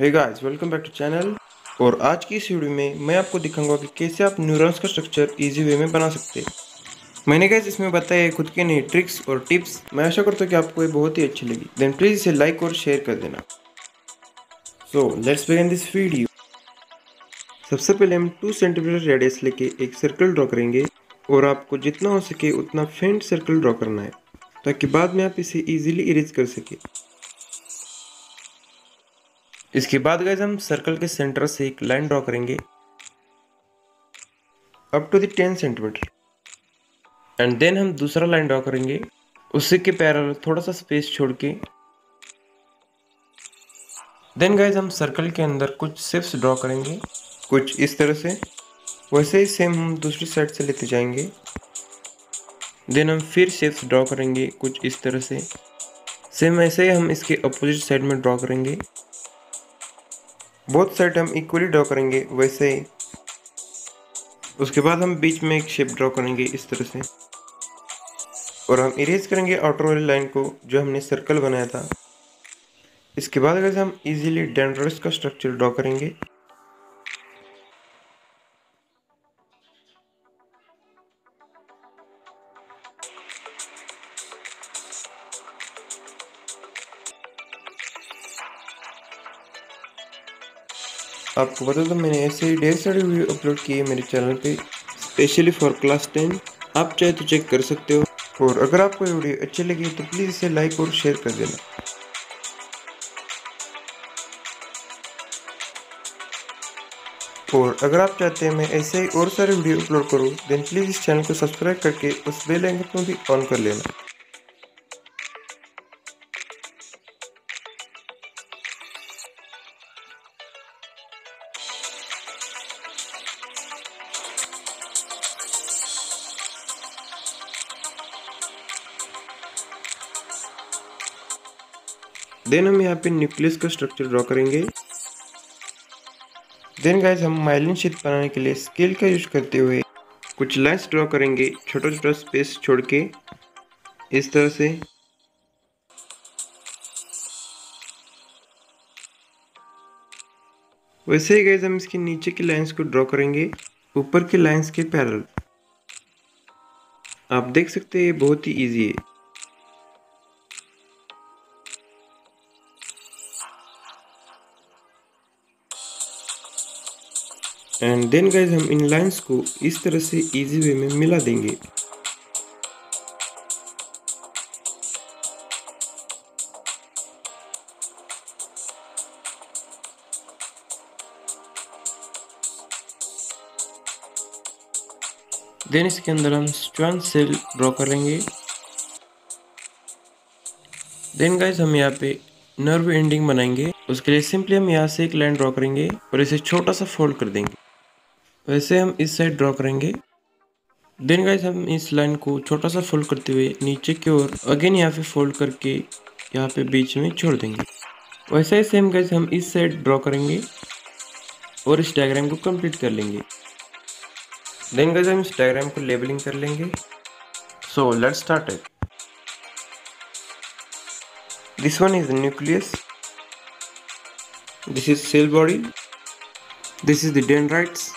Hey guys, welcome back to channel. और आज की इस वीडियो में मैं आपको दिखाऊंगा कि कैसे आप न्यूरॉन्स का स्ट्रक्चर इजी वे में बना सकते हैं। मैंने गाइस इसमें बताया है खुद के नए ट्रिक्स और टिप्स। मैं आशा करता हूँ कि आपको ये बहुत ही अच्छी लगी। देन प्लीज इसे लाइक और शेयर कर देना। So let's begin this video. सबसे पहले हम 2 सेंटीमीटर रेडियस लेके एक सर्कल ड्रॉ करेंगे और आपको जितना हो सके उतना फेंट सर्कल ड्रॉ करना है ताकि बाद में आप इसे इजीली इरेज कर सके। इसके बाद गाइस हम सर्कल के सेंटर से एक लाइन ड्रॉ करेंगे up to the 10 centimetre and then हम दूसरा लाइन ड्रॉ करेंगे उसी के पैरेलल थोड़ा सा स्पेस छोड़ के। देन गाइस हम सर्कल के अंदर कुछ शेप्स ड्रॉ करेंगे कुछ इस तरह से। वैसे ही सेम हम दूसरी साइड से लेते जाएंगे। देन हम फिर शेप्स ड्रॉ करेंगे कुछ इस तरह से। सेम ऐसे ही हम इसके अपोजिट साइड में ड्रॉ करेंगे। बोथ साइड हम इक्वली ड्रॉ करेंगे वैसे ही। उसके बाद हम बीच में एक शेप ड्रॉ करेंगे इस तरह से और हम इरेज करेंगे आउटर वाली लाइन को जो हमने सर्कल बनाया था। इसके बाद अगर हम इजीली डेंड्राइट्स का स्ट्रक्चर ड्रॉ करेंगे। आपको बता दो मैंने ऐसे ही ढेर सारी वीडियो अपलोड की है मेरे चैनल पे स्पेशली फॉर क्लास 10। आप चाहे तो चेक कर सकते हो। और अगर आपको ये वीडियो अच्छी लगी तो प्लीज़ इसे लाइक और शेयर कर देना। और अगर आप चाहते हैं मैं ऐसे ही और सारे वीडियो अपलोड करूँ देन प्लीज़ इस चैनल को सब्सक्राइब करके उस बेल आइकन को भी ऑन कर लेना। देन हम यहाँ पे न्यूक्लियस का स्ट्रक्चर ड्रॉ करेंगे। देन गाइस हम माइलिन शीट बनाने के लिए स्केल का यूज करते हुए कुछ लाइंस ड्रॉ करेंगे छोटा छोटा स्पेस छोड़ के इस तरह से। वैसे ही गाइस हम इसके नीचे की लाइंस को ड्रॉ करेंगे ऊपर की लाइंस के पैरेलल। आप देख सकते हैं ये बहुत ही इजी है। एंड देन गाइस हम इन लाइंस को इस तरह से इजी वे में मिला देंगे। देन इसके अंदर हम स्ट्रैंड सेल ड्रॉ करेंगे। देन गाइस हम यहाँ पे नर्व एंडिंग बनाएंगे। उसके लिए सिंपली हम यहाँ से एक लाइन ड्रॉ करेंगे और इसे छोटा सा फोल्ड कर देंगे। वैसे हम इस साइड ड्रॉ करेंगे। देन गाइस हम इस लाइन को छोटा सा फोल्ड करते हुए नीचे की ओर अगेन यहाँ पे फोल्ड करके यहाँ पे बीच में छोड़ देंगे। वैसे ही सेम गाइस हम इस साइड ड्रॉ करेंगे और इस डायग्राम को कंप्लीट कर लेंगे। देन गाइस हम इस डायग्राम को लेबलिंग कर लेंगे। So let's start it. This one is the nucleus, this is cell body, this is the dendrites.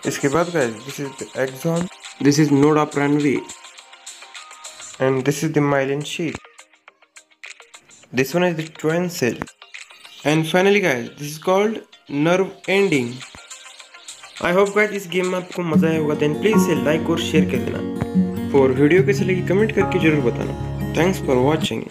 इसके बाद guys this is the axon, this is node of Ranvier and this is the myelin sheath. This one is the twin cell and finally guys this is called nerve ending. I hope guys इस game में आपको मजा आया होगा। Then please इसे like और share कर देना और वीडियो कैसी लगी कमेंट करके जरूर बताना। Thanks for watching.